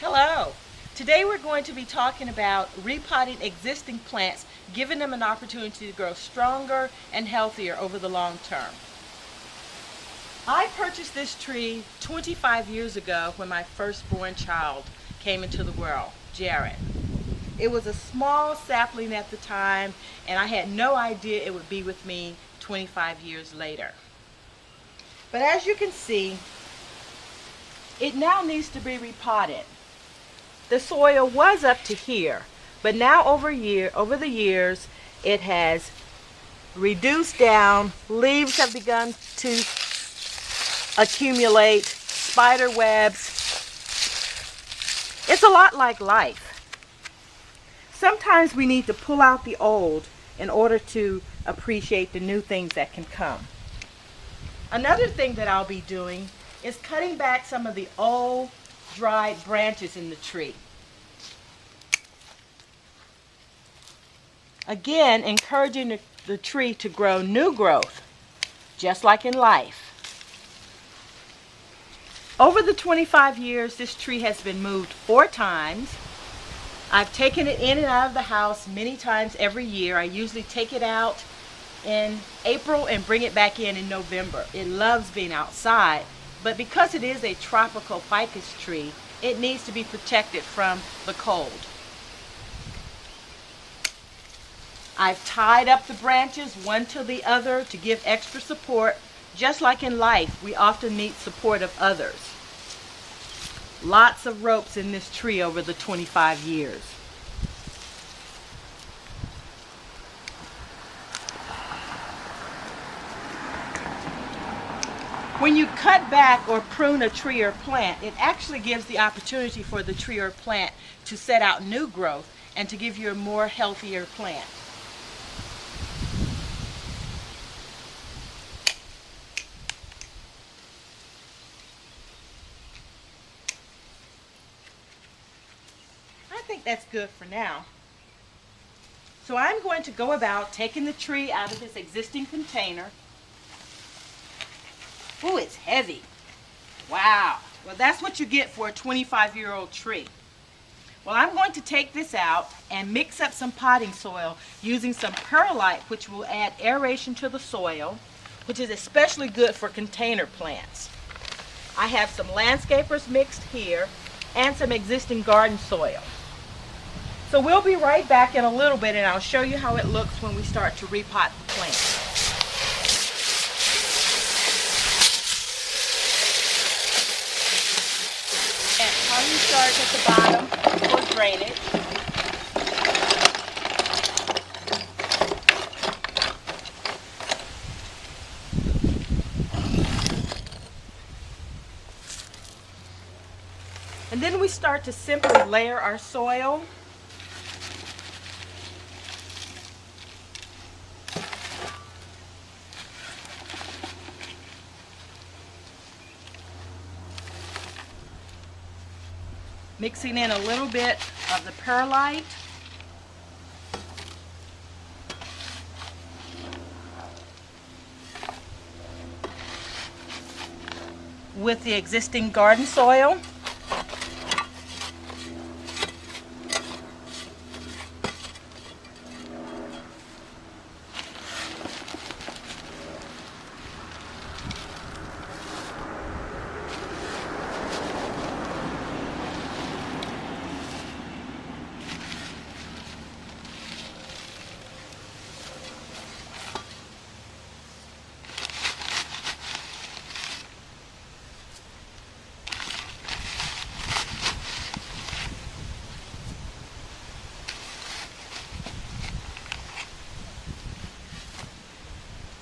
Hello! Today we're going to be talking about repotting existing plants, giving them an opportunity to grow stronger and healthier over the long term. I purchased this tree 25 years ago when my firstborn child came into the world, Jared. It was a small sapling at the time, and I had no idea it would be with me 25 years later. But as you can see, it now needs to be repotted. The soil was up to here, but now over the years it has reduced down. Leaves have begun to accumulate, spider webs. It's a lot like life. Sometimes we need to pull out the old in order to appreciate the new things that can come. Another thing that I'll be doing is cutting back some of the old dried branches in the tree. Again, encouraging the tree to grow new growth, just like in life. Over the 25 years, this tree has been moved 4 times. I've taken it in and out of the house many times every year. I usually take it out in April and bring it back in November. It loves being outside, but because it is a tropical ficus tree, it needs to be protected from the cold. I've tied up the branches one to the other to give extra support. Just like in life, we often need support of others. Lots of ropes in this tree over the 25 years. When you cut back or prune a tree or plant, it actually gives the opportunity for the tree or plant to set out new growth and to give you a more healthier plant. I think that's good for now. So I'm going to go about taking the tree out of this existing container. Ooh, it's heavy. Wow. Well, that's what you get for a 25-year-old tree. Well, I'm going to take this out and mix up some potting soil using some perlite, which will add aeration to the soil, which is especially good for container plants. I have some landscapers mixed here and some existing garden soil. So we'll be right back in a little bit and I'll show you how it looks when we start to repot the plant. You start at the bottom for drainage. And then we start to simply layer our soil. Mixing in a little bit of the perlite. With the existing garden soil.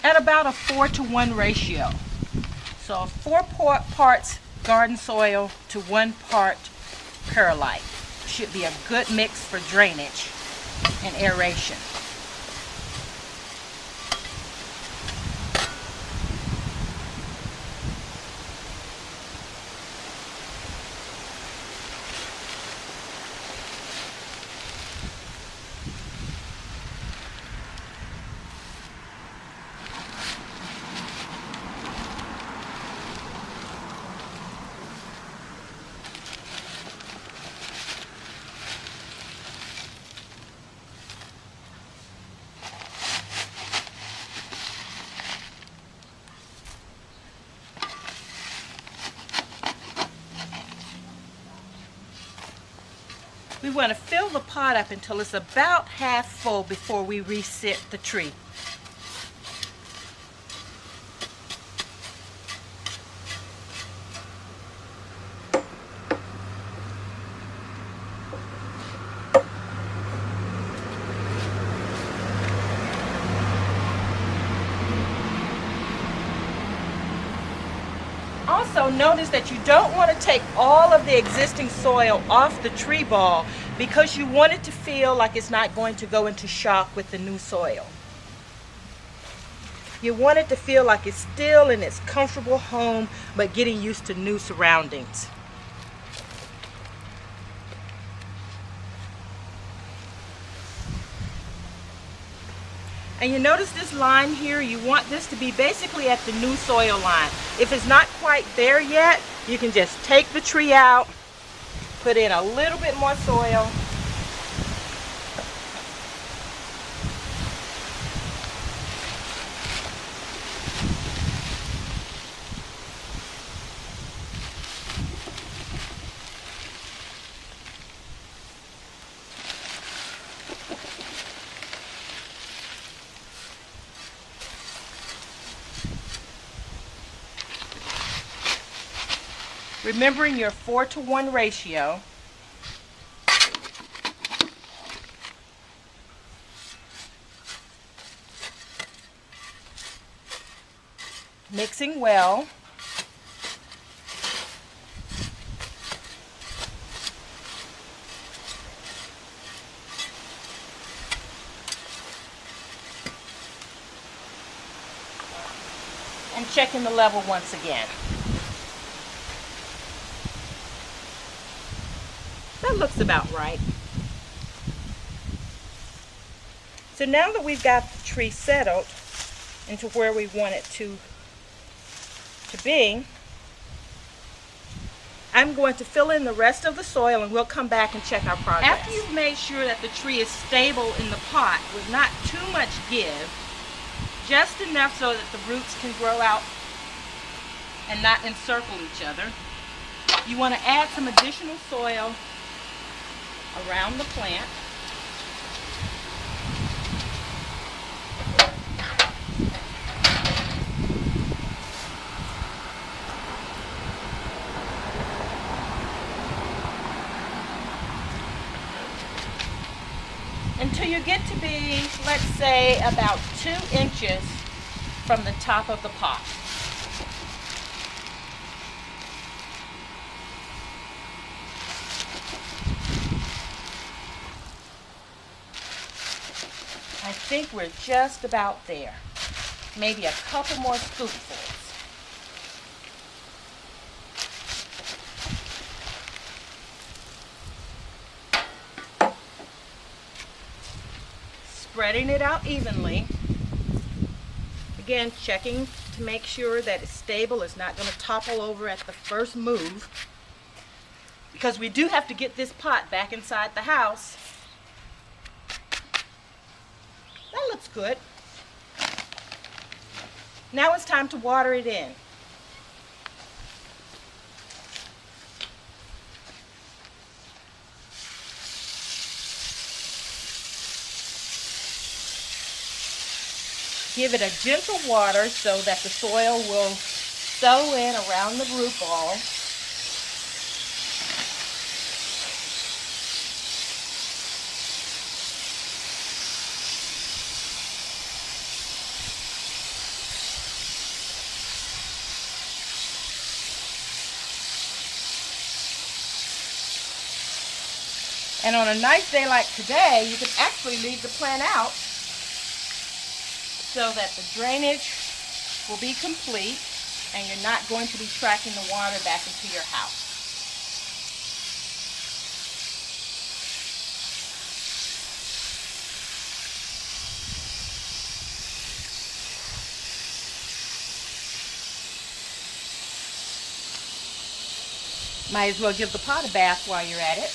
At about a 4-to-1 ratio. So 4 parts garden soil to 1 part perlite. Should be a good mix for drainage and aeration. we want to fill the pot up until it's about half full before we reset the tree. Also, notice that you don't want to take all of the existing soil off the tree ball because you want it to feel like it's not going to go into shock with the new soil. You want it to feel like it's still in its comfortable home but getting used to new surroundings. And you notice this line here, you want this to be basically at the new soil line. If it's not quite there yet, you can just take the tree out, put in a little bit more soil. Remembering your 4-to-1 ratio. Mixing well. And checking the level once again. That looks about right. So now that we've got the tree settled into where we want it to be, I'm going to fill in the rest of the soil and we'll come back and check our progress. After you've made sure that the tree is stable in the pot with not too much give, just enough so that the roots can grow out and not encircle each other, you want to add some additional soil around the plant. Until you get to be, let's say, about 2 inches from the top of the pot. I think we're just about there. Maybe a couple more scoopfuls. Spreading it out evenly. Again, checking to make sure that it's stable, it's not going to topple over at the first move. Because we do have to get this pot back inside the house. That looks good. Now it's time to water it in. Give it a gentle water so that the soil will settle in around the root ball. And on a nice day like today, you can actually leave the plant out so that the drainage will be complete and you're not going to be tracking the water back into your house. Might as well give the pot a bath while you're at it.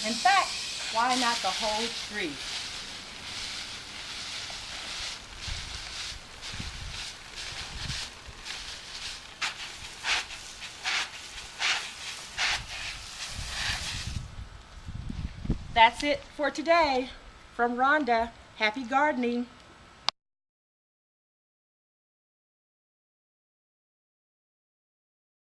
In fact, Why not the whole tree? That's it for today. From Rhonda, happy gardening.